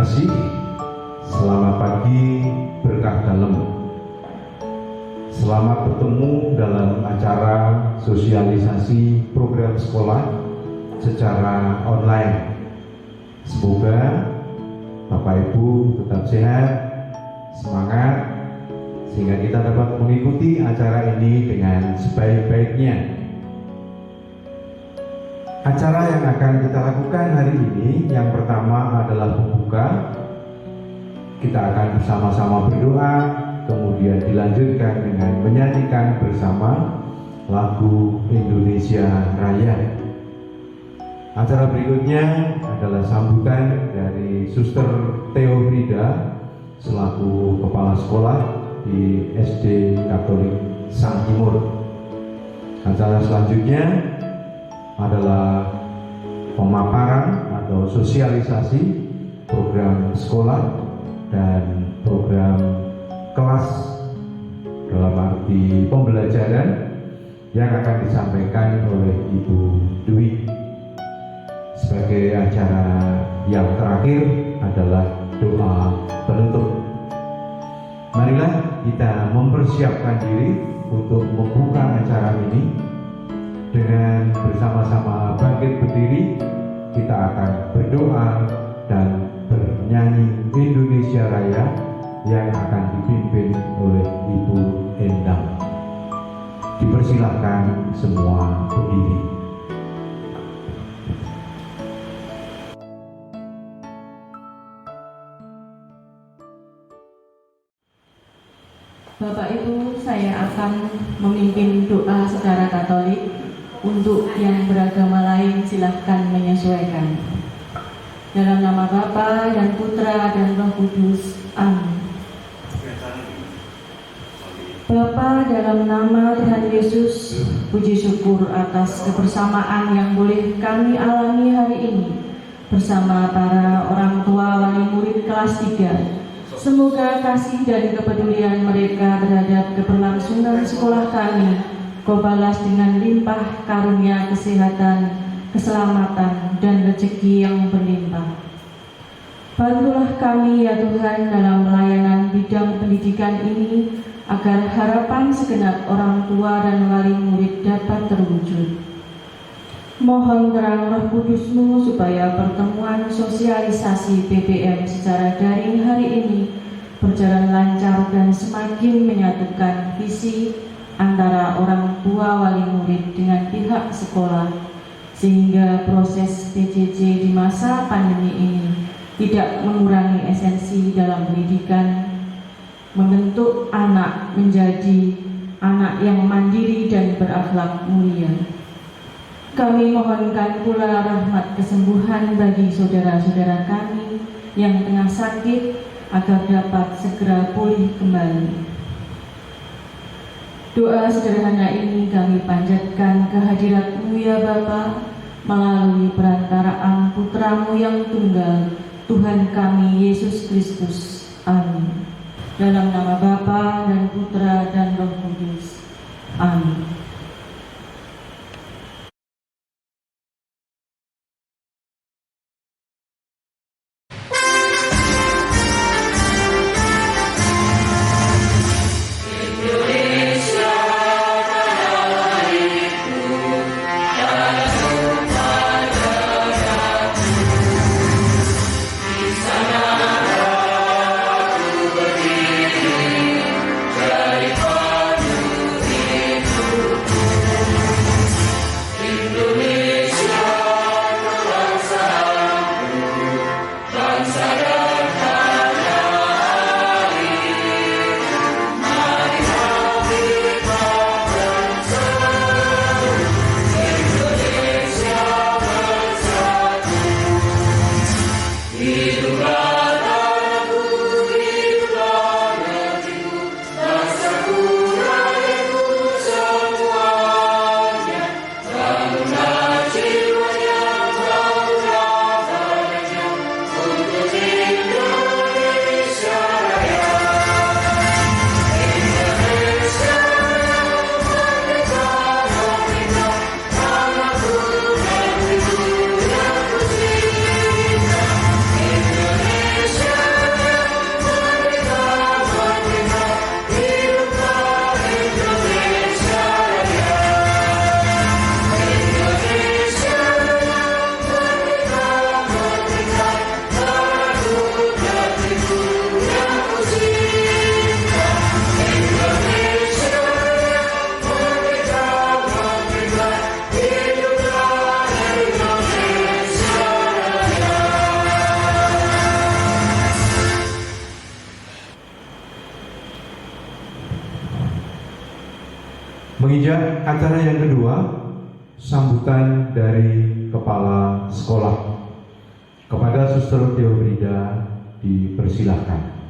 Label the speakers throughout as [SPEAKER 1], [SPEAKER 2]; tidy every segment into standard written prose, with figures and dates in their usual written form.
[SPEAKER 1] kasih, selamat pagi berkah dalam. Selamat bertemu dalam acara sosialisasi program sekolah secara online. Semoga Bapak Ibu tetap sehat, semangat, sehingga kita dapat mengikuti acara ini dengan sebaik-baiknya. Acara yang akan kita lakukan hari ini, yang pertama adalah pembuka. Kita akan bersama-sama berdoa, kemudian dilanjutkan dengan menyanyikan bersama lagu Indonesia Raya. Acara berikutnya adalah sambutan dari Suster Theofrida selaku Kepala Sekolah di SD Katolik Sang Timur. Acara selanjutnya adalah pemaparan atau sosialisasi program sekolah dan program kelas dalam arti pembelajaran yang akan disampaikan oleh Ibu Dwi. Sebagai acara yang terakhir adalah doa penutup. Marilah kita mempersiapkan diri untuk membuka acara ini. Dengan bersama-sama bangkit berdiri, kita akan berdoa dan bernyanyi Indonesia Raya yang akan dipimpin oleh Ibu Endang. Dipersilahkan semua berdiri.
[SPEAKER 2] Bapak Ibu, saya akan memimpin doa secara Katolik. Untuk yang beragama lain silahkan menyesuaikan. Dalam nama Bapa dan Putra dan Roh Kudus. Amin. Bapa, dalam nama Tuhan Yesus, puji syukur atas kebersamaan yang boleh kami alami hari ini bersama para orang tua wali murid kelas 3. Semoga kasih dan kepedulian mereka terhadap keberlangsungan sekolah kami Kau balas dengan limpah karunia kesehatan, keselamatan, dan rezeki yang berlimpah. Bantulah kami ya Tuhan dalam pelayanan bidang pendidikan ini, agar harapan segenap orang tua dan wali murid dapat terwujud. Mohon terang Roh Kudus-Mu supaya pertemuan sosialisasi BBM secara daring hari ini berjalan lancar dan semakin menyatukan visi antara orang tua wali murid dengan pihak sekolah, sehingga proses PJJ di masa pandemi ini tidak mengurangi esensi dalam pendidikan, membentuk anak menjadi anak yang mandiri dan berakhlak mulia. Kami mohonkan pula rahmat kesembuhan bagi saudara-saudara kami yang tengah sakit agar dapat segera pulih kembali. Doa sederhana ini kami panjatkan kehadirat-Mu ya Bapa, melalui perantaraan Putra-Mu yang tunggal, Tuhan kami Yesus Kristus. Amin. Dalam nama Bapa dan Putra dan Roh Kudus. Amin.
[SPEAKER 3] Dari padu itu
[SPEAKER 1] Menginjak acara yang kedua, sambutan dari kepala sekolah. Kepada Suster Theobrida dipersilahkan.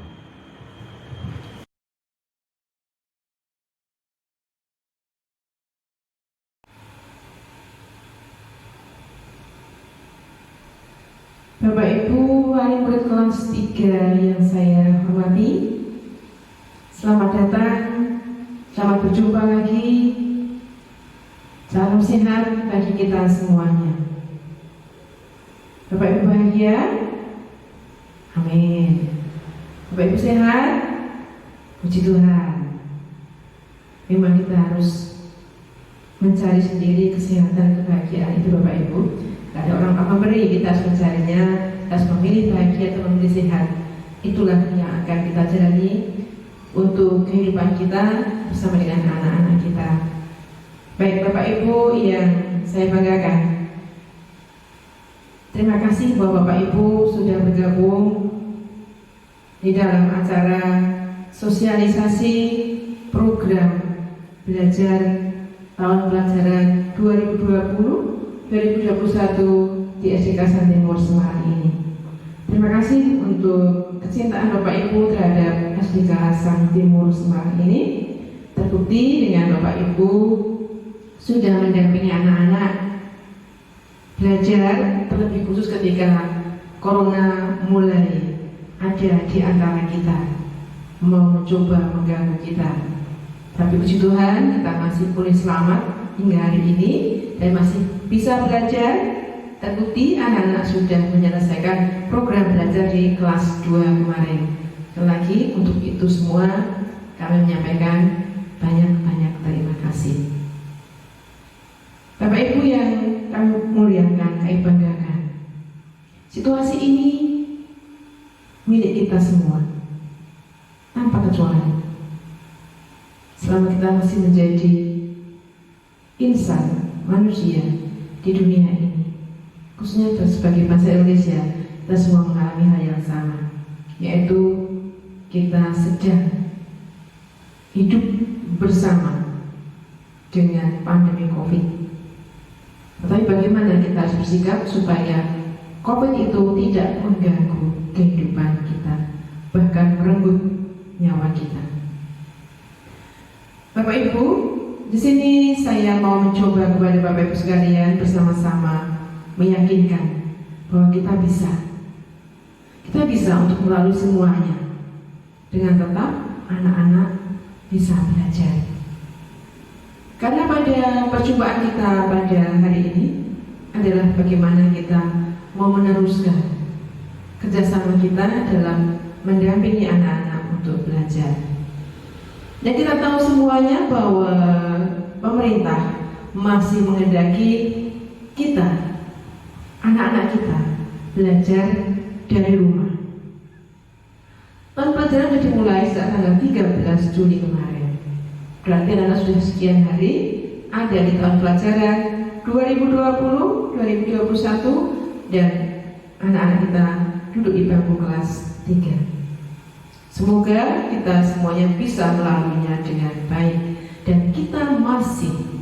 [SPEAKER 3] Bapak Ibu wali murid kelas 3 yang saya hormati, selamat datang, selamat berjumpa lagi. Salam sehat bagi kita semuanya. Bapak Ibu bahagia? Amin. Bapak Ibu sehat? Puji Tuhan. Memang kita harus mencari sendiri kesehatan, kebahagiaan itu Bapak Ibu. Tidak ada orang apa beri, kita harus mencarinya, kita harus memilih bahagia atau memilih sehat. Itulah yang akan kita jalani untuk kehidupan kita bersama dengan anak-anak kita. Baik Bapak Ibu yang saya banggakan, terima kasih bahwa Bapak Ibu sudah bergabung di dalam acara sosialisasi program belajar tahun pelajaran 2020-2021 di SDK San Timur Semarang ini. Terima kasih untuk kecintaan Bapak Ibu terhadap SDK San Timur Semarang ini. Terbukti dengan Bapak Ibu sudah mendampingi anak-anak belajar, terlebih khusus ketika Corona mulai ada di antara kita, mau mencoba mengganggu kita. Tapi puji Tuhan kita masih pulih selamat hingga hari ini dan masih bisa belajar. Terbukti anak-anak sudah menyelesaikan program belajar di kelas 2 kemarin. Sekali lagi untuk itu semua kami menyampaikan banyak-banyak terima kasih. Bapak Ibu yang kami muliakan, kami banggakan, situasi ini milik kita semua tanpa kecuali. Selama kita masih menjadi insan, manusia di dunia ini, khususnya sebagai bangsa Indonesia, kita semua mengalami hal yang sama, yaitu kita sedang hidup bersama dengan pandemi COVID. Tetapi bagaimana kita harus bersikap supaya COVID itu tidak mengganggu kehidupan kita, bahkan merenggut nyawa kita. Bapak Ibu, di sini saya mau mencoba kepada Bapak Ibu sekalian bersama-sama meyakinkan bahwa kita bisa untuk melalui semuanya dengan tetap anak-anak bisa belajar. Karena pada perjumpaan kita pada hari ini adalah bagaimana kita mau meneruskan kerjasama kita dalam mendampingi anak-anak untuk belajar. Dan kita tahu semuanya bahwa pemerintah masih menghendaki kita, anak-anak kita, belajar dari rumah. Tahun pelajaran sudah dimulai sejak tanggal 13 Juli kemarin. Berarti anak sudah sekian hari ada di tahun pelajaran 2020-2021 dan anak-anak kita duduk di bangku kelas 3. Semoga kita semuanya bisa melaluinya dengan baik dan kita masih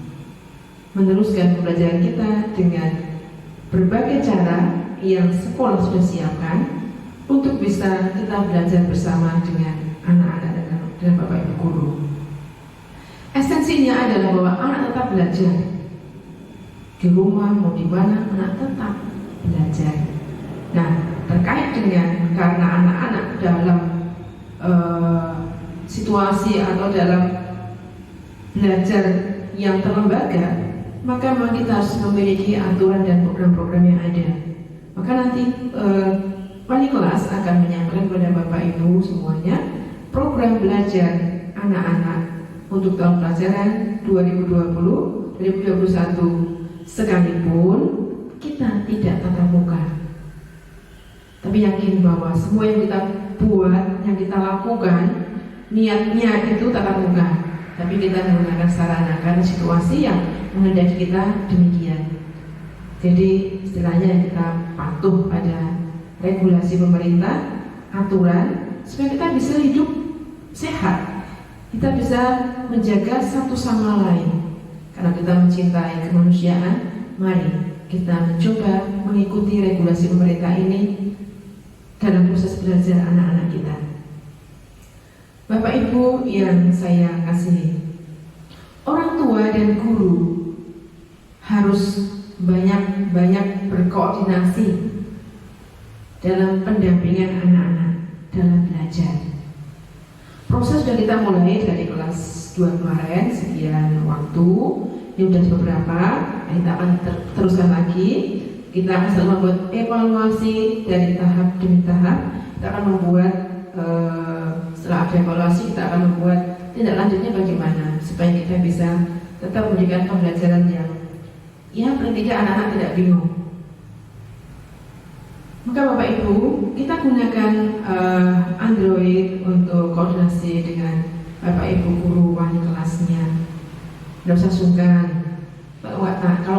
[SPEAKER 3] meneruskan pembelajaran kita dengan berbagai cara yang sekolah sudah siapkan untuk bisa kita belajar bersama dengan anak-anak dan Bapak Ibu guru. Esensinya adalah bahwa anak tetap belajar di rumah mau di mana, anak tetap belajar. Nah, terkait dengan karena anak-anak dalam situasi atau dalam belajar yang terlembaga, maka memang kita harus memiliki aturan dan program-program yang ada. Maka nanti wali kelas akan menyampaikan kepada Bapak Ibu semuanya program belajar anak-anak untuk tahun pelajaran 2020-2021 sekalipun kita tidak tatap muka. Tapi yakin bahwa semua yang kita buat, yang kita lakukan, niatnya itu tatap muka. Tapi kita menggunakan sarana karena situasi yang menghendaki kita demikian. Jadi istilahnya kita patuh pada regulasi pemerintah, aturan, supaya kita bisa hidup sehat, kita bisa menjaga satu sama lain. Karena kita mencintai kemanusiaan, mari kita mencoba mengikuti regulasi pemerintah ini dalam proses belajar anak-anak kita. Bapak Ibu yang saya kasihi, orang tua dan guru harus banyak berkoordinasi dalam pendampingan anak-anak dalam belajar. Proses sudah kita mulai dari kelas 2 kemarin, sekian waktu, ini sudah beberapa, kita akan teruskan lagi. Kita akan selalu membuat evaluasi dari tahap demi tahap. Kita akan membuat, setelah ada evaluasi, kita akan membuat tindak lanjutnya bagaimana, supaya kita bisa tetap memberikan pembelajaran yang paling tidak anak-anak tidak bingung. Maka Bapak Ibu, kita gunakan Android untuk koordinasi dengan Bapak Ibu guru wali kelasnya. Tidak usah sungkan. Kalau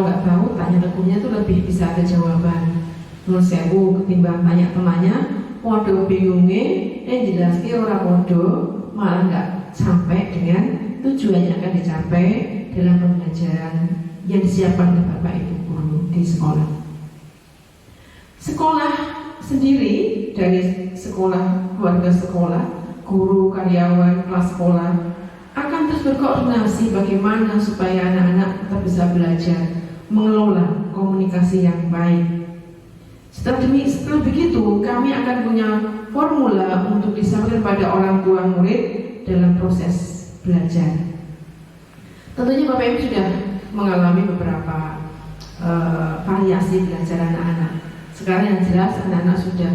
[SPEAKER 3] nggak tahu, tanya teguhnya itu lebih bisa ada jawaban. Menurut saya, ketimbang tanya temannya, podo bingungnya, jelasnya orang podo, malah nggak sampai dengan tujuan yang akan dicapai dalam pembelajaran yang disiapkan oleh Bapak Ibu guru di sekolah. Sekolah sendiri, dari sekolah, keluarga sekolah, guru, karyawan, kelas sekolah akan terus berkoordinasi bagaimana supaya anak-anak tetap bisa belajar mengelola komunikasi yang baik. Setelah begitu, kami akan punya formula untuk disampaikan pada orang tua murid dalam proses belajar. Tentunya Bapak Ibu sudah mengalami beberapa variasi belajar anak-anak. Sekarang yang jelas anak-anak sudah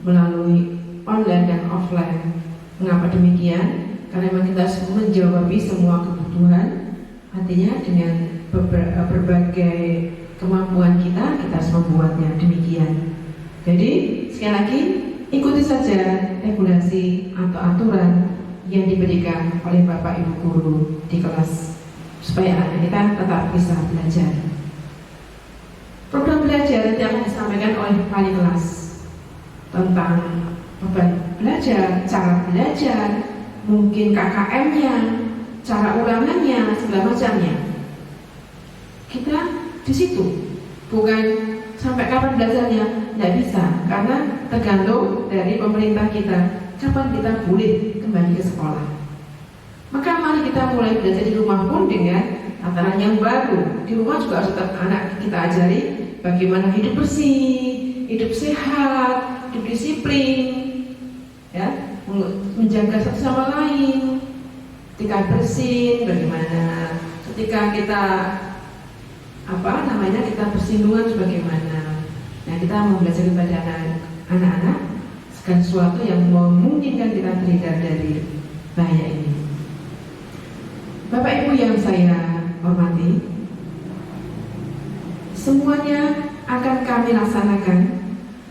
[SPEAKER 3] melalui online dan offline. Mengapa demikian? Karena memang kita harus menjawab semua kebutuhan. Artinya dengan berbagai kemampuan kita harus membuatnya demikian. Jadi sekali lagi, ikuti saja regulasi atau aturan yang diberikan oleh Bapak Ibu guru di kelas, supaya anak kita tetap bisa belajar. Program belajar yang akan disampaikan oleh wali kelas tentang beban belajar, cara belajar, mungkin KKM-nya, cara ulangannya, segala macamnya. Kita di situ, bukan sampai kapan belajarnya, tidak bisa, karena tergantung dari pemerintah kita kapan kita boleh kembali ke sekolah. Maka mari kita mulai belajar di rumah pun dengan tatanan yang baru. Di rumah juga harus tetap anak kita ajari bagaimana hidup bersih, hidup sehat, hidup disiplin, ya, menjaga satu sama lain. Ketika bersin, bagaimana? Ketika kita kita bersinggungan bagaimana? Nah, kita mau belajar kepada anak-anak segala sesuatu yang memungkinkan kita terhindar dari bahaya ini. Bapak Ibu yang saya hormati, semuanya akan kami laksanakan,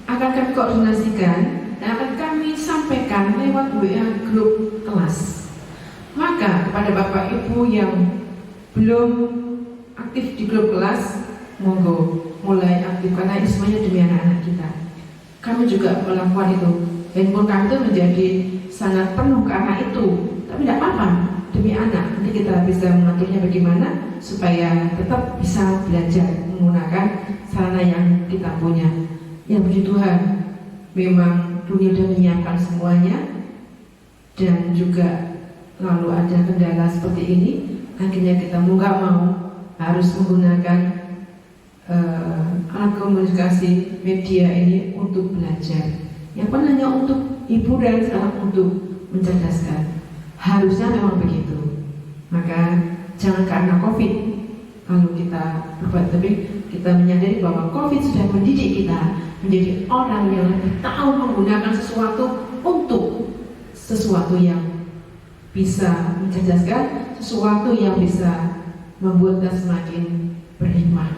[SPEAKER 3] akan kami koordinasikan, dan akan kami sampaikan lewat WA grup kelas. Maka kepada Bapak Ibu yang belum aktif di grup kelas, monggo mulai aktif, karena ini semuanya demi anak-anak kita. Kami juga melakukan itu. Handphone kami itu menjadi sangat penuh karena itu. Tapi tidak apa-apa, demi anak. Nanti kita bisa mengaturnya bagaimana supaya tetap bisa belajar menggunakan sarana yang kita punya. Ya puji Tuhan, memang dunia sudah menyiapkan semuanya, dan juga lalu ada kendala seperti ini. Akhirnya kita mau nggak mau harus menggunakan alat komunikasi media ini untuk belajar. Yang pun hanya untuk hiburan, sekarang untuk mencerdaskan. Harusnya memang begitu. Maka jangan karena COVID lalu kita berbuat, tapi kita menyadari bahwa COVID sudah mendidik kita menjadi orang yang lebih tahu menggunakan sesuatu untuk sesuatu yang bisa mencerdaskan, sesuatu yang bisa membuat kita semakin berhikmah.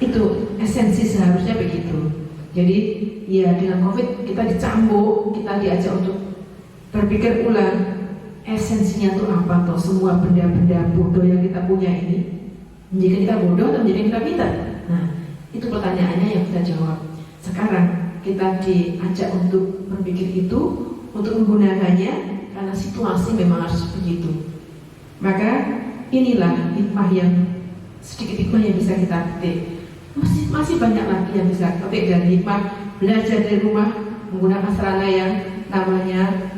[SPEAKER 3] Itu esensi seharusnya begitu. Jadi ya dengan COVID kita dicambuk, kita diajak untuk berpikir ulang esensinya itu apa toh semua benda-benda bodoh yang kita punya ini. Menjadikan kita bodoh atau menjadikan kita pintar? Nah, itu pertanyaannya yang kita jawab. Sekarang kita diajak untuk berpikir itu, untuk menggunakannya, karena situasi memang harus begitu. Maka inilah hikmah yang sedikit hikmah yang bisa kita petik. Masih banyak lagi yang bisa petik dari hikmah belajar dari rumah menggunakan sarana yang namanya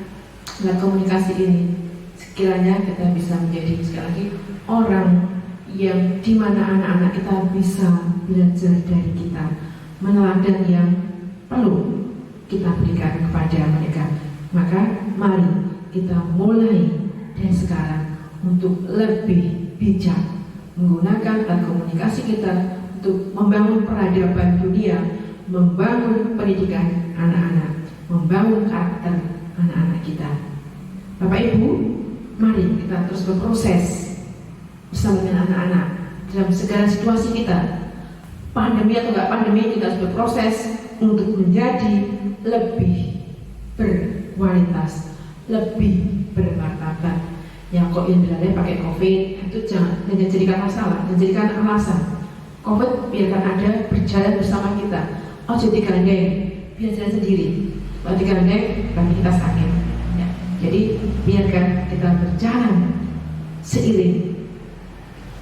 [SPEAKER 3] alat komunikasi ini. Sekiranya kita bisa menjadi sekali lagi orang yang dimana anak-anak kita bisa belajar dari kita, meneladan yang perlu kita berikan kepada mereka. Maka mari kita mulai dari sekarang untuk lebih bijak menggunakan alat komunikasi kita untuk membangun peradaban dunia, membangun pendidikan anak-anak, membangun karakter anak-anak kita. Bapak Ibu, mari kita terus berproses bersama dengan anak-anak dalam segala situasi kita. Pandemi atau enggak pandemi, kita harus berproses untuk menjadi lebih berkualitas, lebih bermartabat. Yang kok yang berada pakai COVID itu jangan jadikan masalah, dan jadikan alasan. COVID biarkan ada berjalan bersama kita. Oh jadi gandeng, biar jalan sendiri. Kalau digandeng, berarti kita sakit. Ya. Jadi biarkan kita berjalan seiring.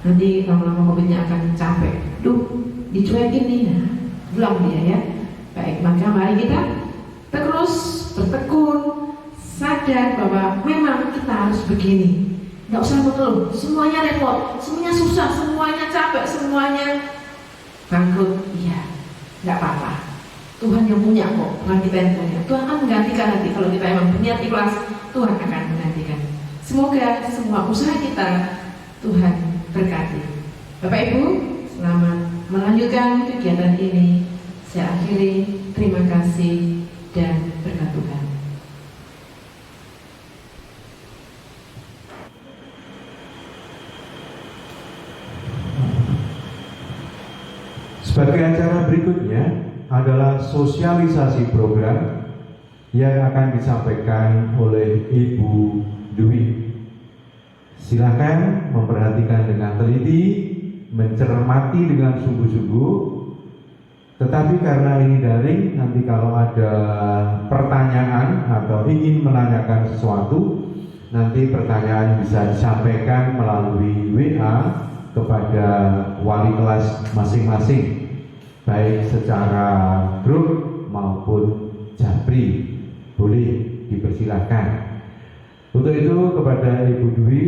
[SPEAKER 3] Nanti lama-lama COVID-nya akan capek. Dicuekin nih, nah, pulang dia ya. Baik, maka mari kita terus bertekun, sadar bahwa memang kita harus begini. Nggak usah mengeluh, semuanya repot, semuanya susah, semuanya capek, semuanya bangkrut. Iya, nggak apa-apa. Tuhan yang punya kok, bukan kita yang punya. Tuhan akan menggantikan nanti kalau kita memang berniat ikhlas, Tuhan akan menggantikan. Semoga semua usaha kita Tuhan berkati. Bapak Ibu, selamat melanjutkan kegiatan ini. Saya akhiri, terima kasih dan berkat Tuhan.
[SPEAKER 1] Sebagai acara berikutnya adalah sosialisasi program yang akan disampaikan oleh Ibu Dwi. Silakan memperhatikan dengan teliti, mencermati dengan sungguh-sungguh. Tetapi karena ini daring, nanti kalau ada pertanyaan atau ingin menanyakan sesuatu, nanti pertanyaan bisa disampaikan melalui WA kepada wali kelas masing-masing, baik secara grup maupun japri. Boleh dipersilahkan. Untuk itu kepada Ibu Dwi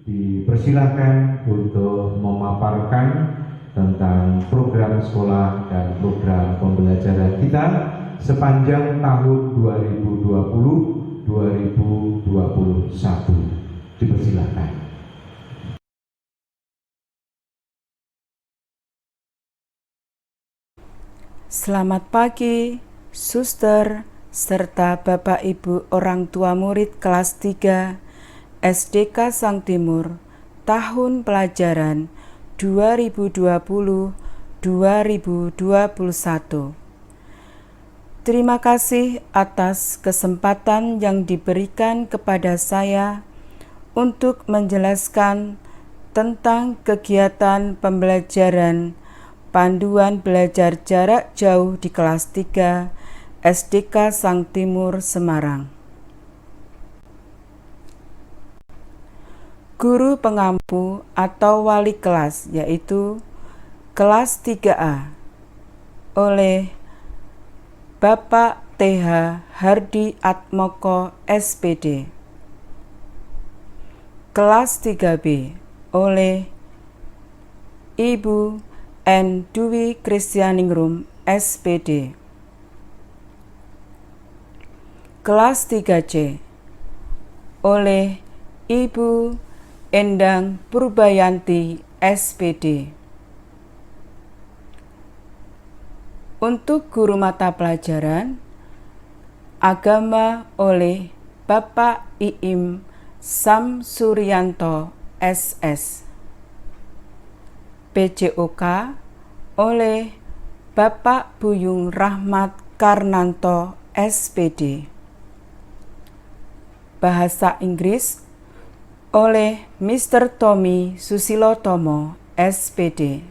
[SPEAKER 1] dipersilahkan untuk memaparkan tentang program sekolah dan program pembelajaran kita sepanjang tahun 2020-2021. Dipersilahkan.
[SPEAKER 4] Selamat pagi, Suster, serta Bapak Ibu orang tua murid kelas 3 SDK Sang Timur tahun pelajaran 2020-2021. Terima kasih atas kesempatan yang diberikan kepada saya untuk menjelaskan tentang kegiatan pembelajaran panduan belajar jarak jauh di kelas 3 SDK Sang Timur Semarang. Guru pengampu atau wali kelas yaitu kelas 3A oleh Bapak TH Hardi Atmoko SPD. Kelas 3B oleh Ibu N. Dwi Kristianingrum SPD. Kelas 3C oleh Ibu Endang Purbayanti SPD. Untuk guru mata pelajaran agama oleh Bapak Iim Samsuryanto SS. PJOK oleh Bapak Buyung Rahmat Karnanto SPD. Bahasa Inggris oleh Mr. Tommy Susilotomo SPD.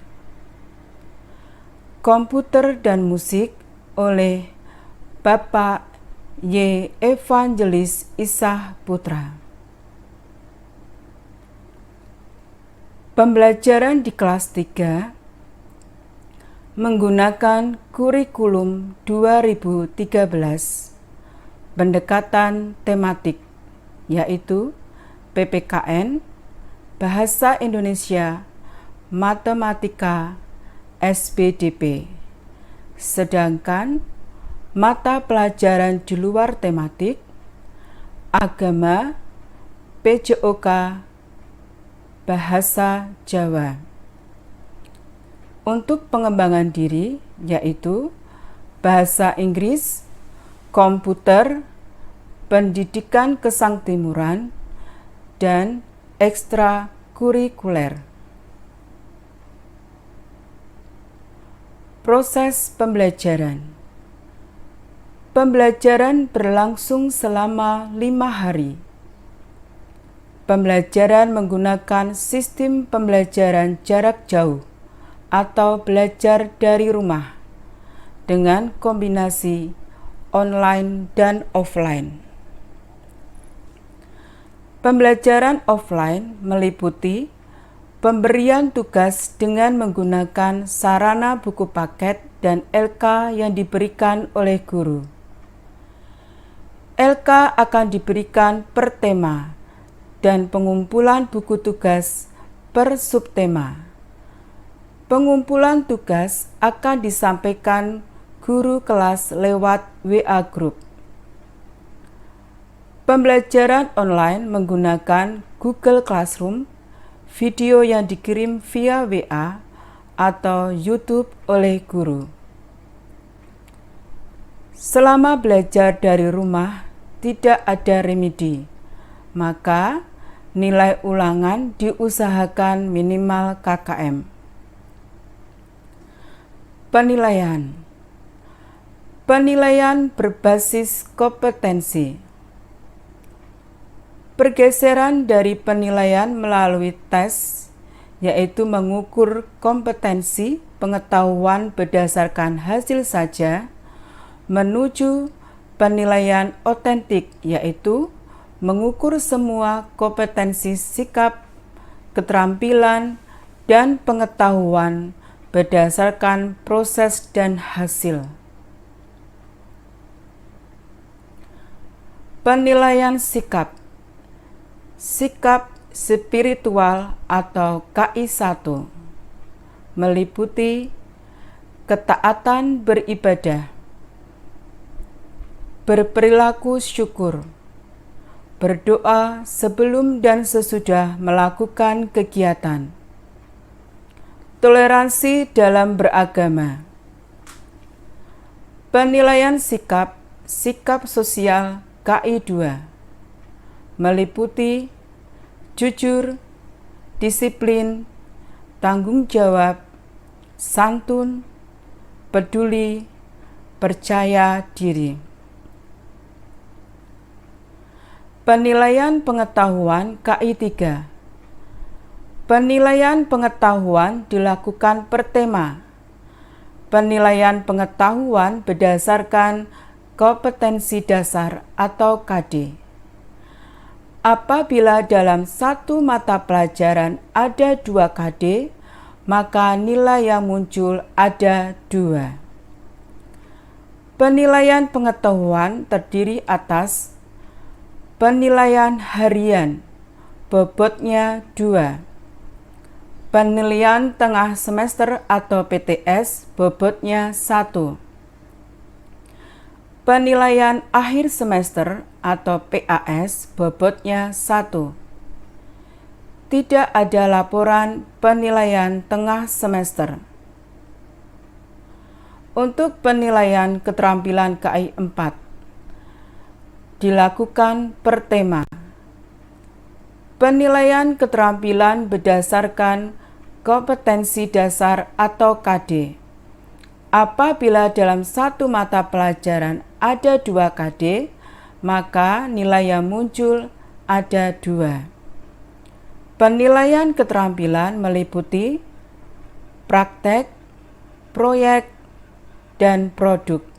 [SPEAKER 4] Komputer dan musik oleh Bapak Y. Evangelis Isah Putra. Pembelajaran di kelas 3 menggunakan kurikulum 2013 pendekatan tematik, yaitu PPKN, Bahasa Indonesia, Matematika, SPDP. Sedangkan mata pelajaran di luar tematik, agama, PJOK, Bahasa Jawa. Untuk pengembangan diri, yaitu bahasa Inggris, komputer, pendidikan kesangtimuran, dan ekstrakurikuler. Proses pembelajaran. Pembelajaran berlangsung selama 5 hari. Pembelajaran menggunakan sistem pembelajaran jarak jauh atau belajar dari rumah dengan kombinasi online dan offline. Pembelajaran offline meliputi pemberian tugas dengan menggunakan sarana buku paket dan LK yang diberikan oleh guru. LK akan diberikan per tema dan pengumpulan buku tugas per subtema. Pengumpulan tugas akan disampaikan guru kelas lewat WA Group. Pembelajaran online menggunakan Google Classroom, video yang dikirim via WA atau YouTube oleh guru. Selama belajar dari rumah, tidak ada remedi, maka nilai ulangan diusahakan minimal KKM. Penilaian. Penilaian berbasis kompetensi. Pergeseran dari penilaian melalui tes, yaitu mengukur kompetensi pengetahuan berdasarkan hasil saja, menuju penilaian otentik, yaitu mengukur semua kompetensi sikap, keterampilan, dan pengetahuan berdasarkan proses dan hasil. Penilaian sikap. Sikap spiritual atau KI1 meliputi ketaatan beribadah, berperilaku syukur, berdoa sebelum dan sesudah melakukan kegiatan, toleransi dalam beragama. Penilaian sikap, sikap sosial KI2 meliputi jujur, disiplin, tanggung jawab, santun, peduli, percaya diri. Penilaian pengetahuan KI3. Penilaian pengetahuan dilakukan per tema. Penilaian pengetahuan berdasarkan kompetensi dasar atau KD. Apabila dalam satu mata pelajaran ada 2 KD, maka nilai yang muncul ada 2. Penilaian pengetahuan terdiri atas penilaian harian, bobotnya 2. Penilaian tengah semester atau PTS, bobotnya 1. Penilaian akhir semester atau PAS, bobotnya 1. Tidak ada laporan penilaian tengah semester. Untuk penilaian keterampilan KI 4 dilakukan per tema. Penilaian keterampilan berdasarkan kompetensi dasar atau KD. Apabila dalam satu mata pelajaran ada 2 KD, maka nilai yang muncul ada 2. Penilaian keterampilan meliputi praktek, proyek, dan produk.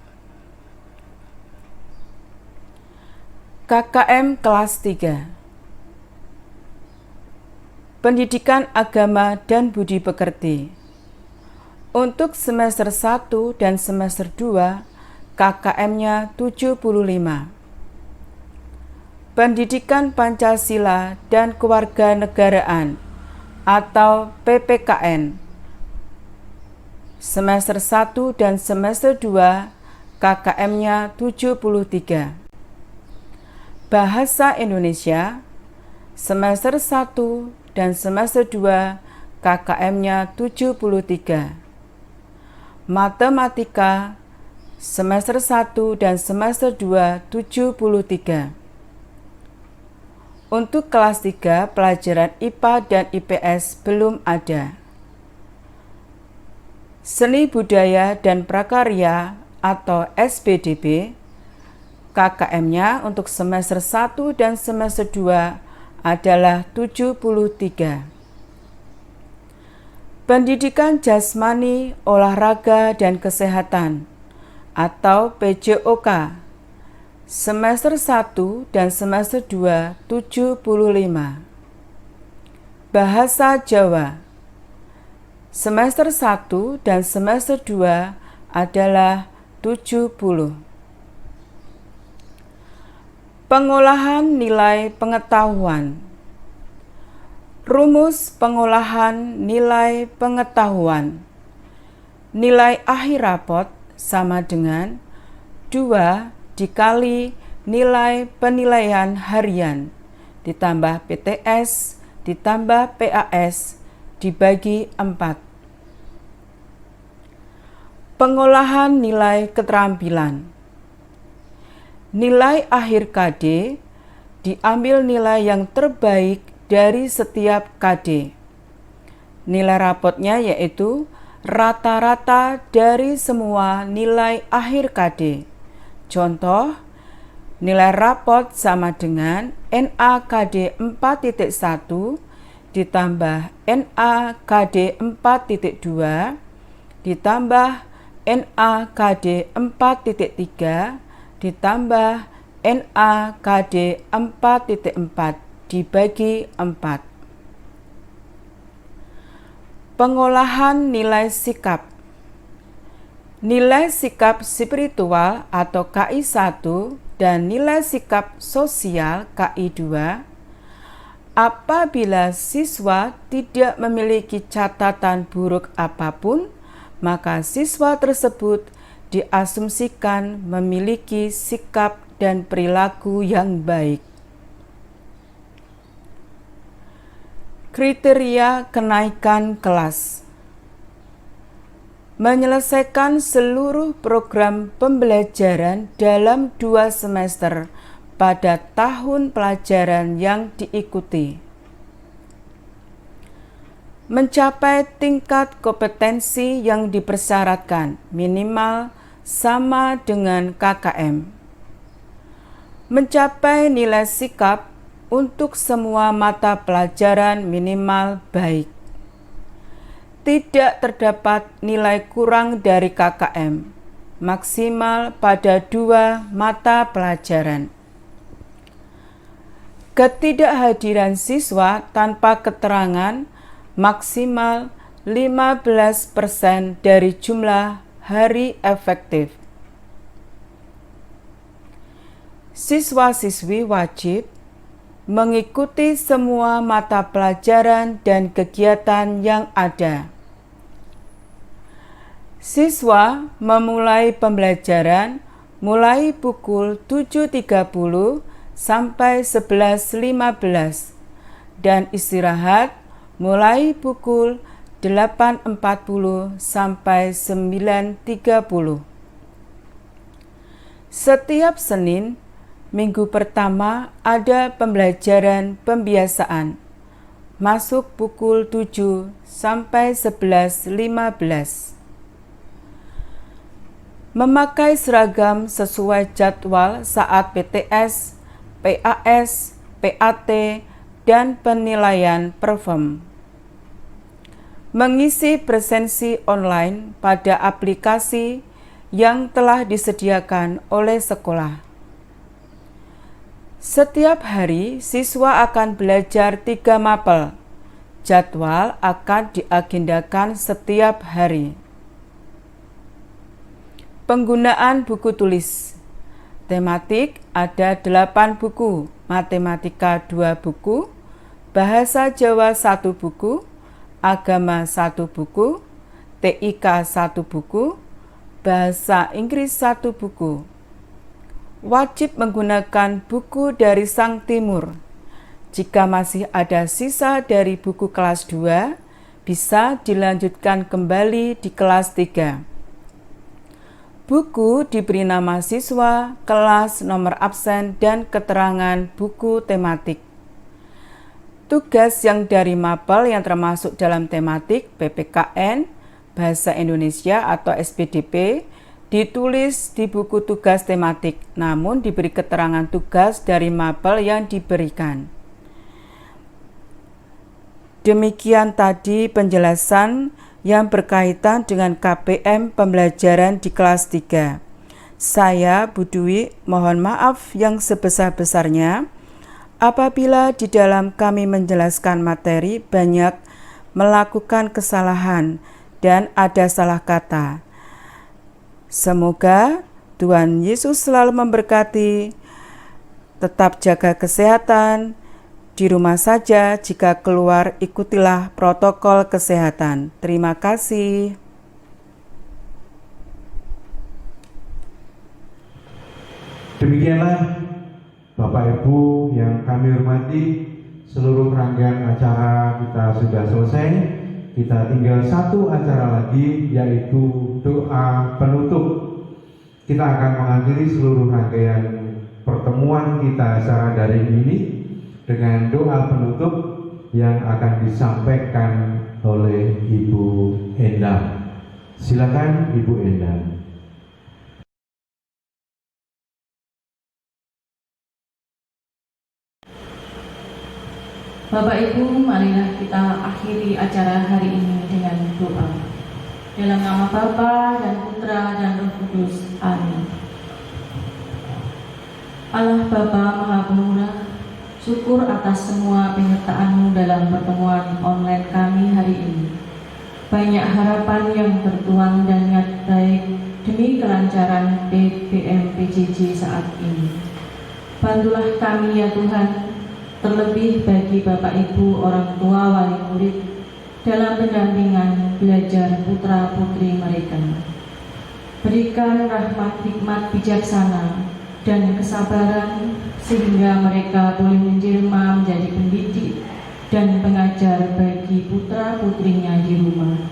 [SPEAKER 4] KKM kelas 3. Pendidikan Agama dan Budi Pekerti. Untuk semester 1 dan semester 2, KKM-nya 75. Pendidikan Pancasila dan Kewarganegaraan atau PPKN. Semester 1 dan semester 2, KKM-nya 73. Bahasa Indonesia, semester 1 dan semester 2, KKM-nya 73. Matematika, semester 1 dan semester 2, 73. Untuk kelas 3, pelajaran IPA dan IPS belum ada. Seni Budaya dan Prakarya atau SBDP, KKM-nya untuk semester 1 dan semester 2 adalah 73. Pendidikan Jasmani, Olahraga dan Kesehatan atau PJOK, semester 1 dan semester 2 75. Bahasa Jawa, semester 1 dan semester 2 adalah 70. Pengolahan nilai pengetahuan. Rumus pengolahan nilai pengetahuan. Nilai akhir rapot sama dengan 2 dikali nilai penilaian harian ditambah PTS ditambah PAS dibagi 4. Pengolahan nilai keterampilan. Nilai akhir KD diambil nilai yang terbaik dari setiap KD. Nilai rapotnya yaitu rata-rata dari semua nilai akhir KD. Contoh, nilai rapot sama dengan NAKD 4.1 ditambah NAKD 4.2 ditambah NAKD 4.3 ditambah NAKD 4.4 dibagi 4. Pengolahan nilai sikap. Nilai sikap spiritual atau KI1 dan nilai sikap sosial KI2 apabila siswa tidak memiliki catatan buruk apapun, maka siswa tersebut diasumsikan memiliki sikap dan perilaku yang baik. Kriteria kenaikan kelas. Menyelesaikan seluruh program pembelajaran dalam 2 semester pada tahun pelajaran yang diikuti. Mencapai tingkat kompetensi yang dipersyaratkan minimal sama dengan KKM. Mencapai nilai sikap untuk semua mata pelajaran minimal baik. Tidak terdapat nilai kurang dari KKM, maksimal pada 2 mata pelajaran. Ketidakhadiran siswa tanpa keterangan maksimal 15% dari jumlah hari efektif. Siswa-siswi wajib mengikuti semua mata pelajaran dan kegiatan yang ada. Siswa memulai pembelajaran mulai pukul 7.30 sampai 11.15 dan istirahat mulai pukul 8.40 sampai 9.30. Setiap Senin, minggu pertama ada pembelajaran pembiasaan. Masuk pukul 7 sampai 11.15. Memakai seragam sesuai jadwal saat PTS, PAS, PAT, dan penilaian perform. Mengisi presensi online pada aplikasi yang telah disediakan oleh sekolah. Setiap hari siswa akan belajar 3 mapel. Jadwal akan diagendakan setiap hari. Penggunaan buku tulis. Tematik ada 8 buku, matematika 2 buku, bahasa Jawa 1 buku, agama 1 buku, TIK 1 buku, bahasa Inggris 1 buku. Wajib menggunakan buku dari Sang Timur. Jika masih ada sisa dari buku kelas 2, bisa dilanjutkan kembali di kelas 3. Buku diberi nama siswa, kelas, nomor absen, dan keterangan buku tematik. Tugas yang dari mapel yang termasuk dalam tematik PPKN, Bahasa Indonesia atau SPDP, ditulis di buku tugas tematik, namun diberi keterangan tugas dari mapel yang diberikan. Demikian tadi penjelasan yang berkaitan dengan KPM pembelajaran di kelas 3. Saya, Bu Dwi, mohon maaf yang sebesar-besarnya apabila di dalam kami menjelaskan materi banyak melakukan kesalahan dan ada salah kata. Semoga Tuhan Yesus selalu memberkati. Tetap jaga kesehatan. Di rumah saja, jika keluar ikutilah protokol kesehatan. Terima kasih.
[SPEAKER 1] Demikianlah Bapak Ibu yang kami hormati, seluruh rangkaian acara kita sudah selesai. Kita tinggal satu acara lagi, yaitu doa penutup. Kita akan mengakhiri seluruh rangkaian pertemuan kita secara daring ini dengan doa penutup yang akan disampaikan oleh Ibu Endang. Silakan Ibu Endang.
[SPEAKER 2] Bapak Ibu, marilah kita akhiri acara hari ini dengan doa. Dalam nama Bapa dan Putra dan Roh Kudus. Amin. Allah Bapa Maha Pemurah, syukur atas semua penyertaan-Mu dalam pertemuan online kami hari ini. Banyak harapan yang tertuang dan niat baik demi kelancaran PPM PJJ saat ini. Bantulah kami ya Tuhan, terlebih bagi Bapak Ibu orang tua wali murid dalam pendampingan belajar putra-putri mereka. Berikan rahmat hikmat bijaksana dan kesabaran sehingga mereka boleh menjelma menjadi pendidik dan pengajar bagi putra-putrinya di rumah.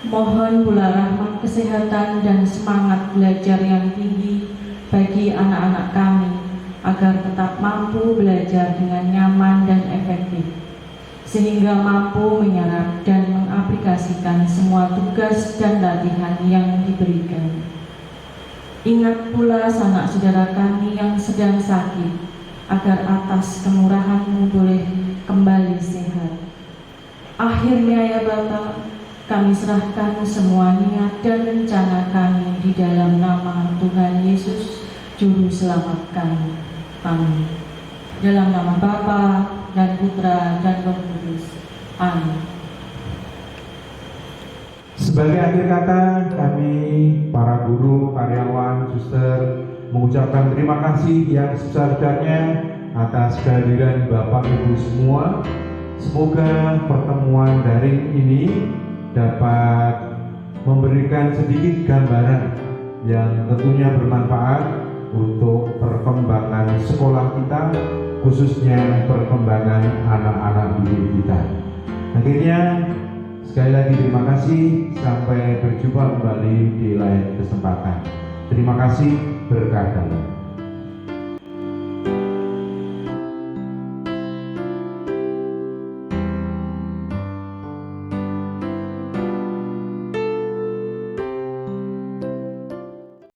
[SPEAKER 2] Mohon pula rahmat kesehatan dan semangat belajar yang tinggi bagi anak-anak kami, agar tetap mampu belajar dengan nyaman dan efektif, sehingga mampu menyerap dan mengaplikasikan semua tugas dan latihan yang diberikan. Ingat pula sanak saudara kami yang sedang sakit, agar atas kemurahan-Mu boleh kembali sehat. Akhirnya ya Bapa, kami serahkan semua niat dan rencana kami di dalam nama Tuhan Yesus, Juru Selamat kami. Amin. Dalam nama Bapa dan Putra dan Roh Kudus. Amin.
[SPEAKER 1] Sebagai akhir kata, kami para guru, karyawan, suster mengucapkan terima kasih yang sebesar-besarnya atas kehadiran Bapak Ibu semua. Semoga pertemuan daring ini dapat memberikan sedikit gambaran yang tentunya bermanfaat untuk perkembangan sekolah kita, khususnya perkembangan anak-anak didik kita. Akhirnya, sekali lagi terima kasih, sampai berjumpa kembali di lain kesempatan. Terima kasih, berkah Tuhan.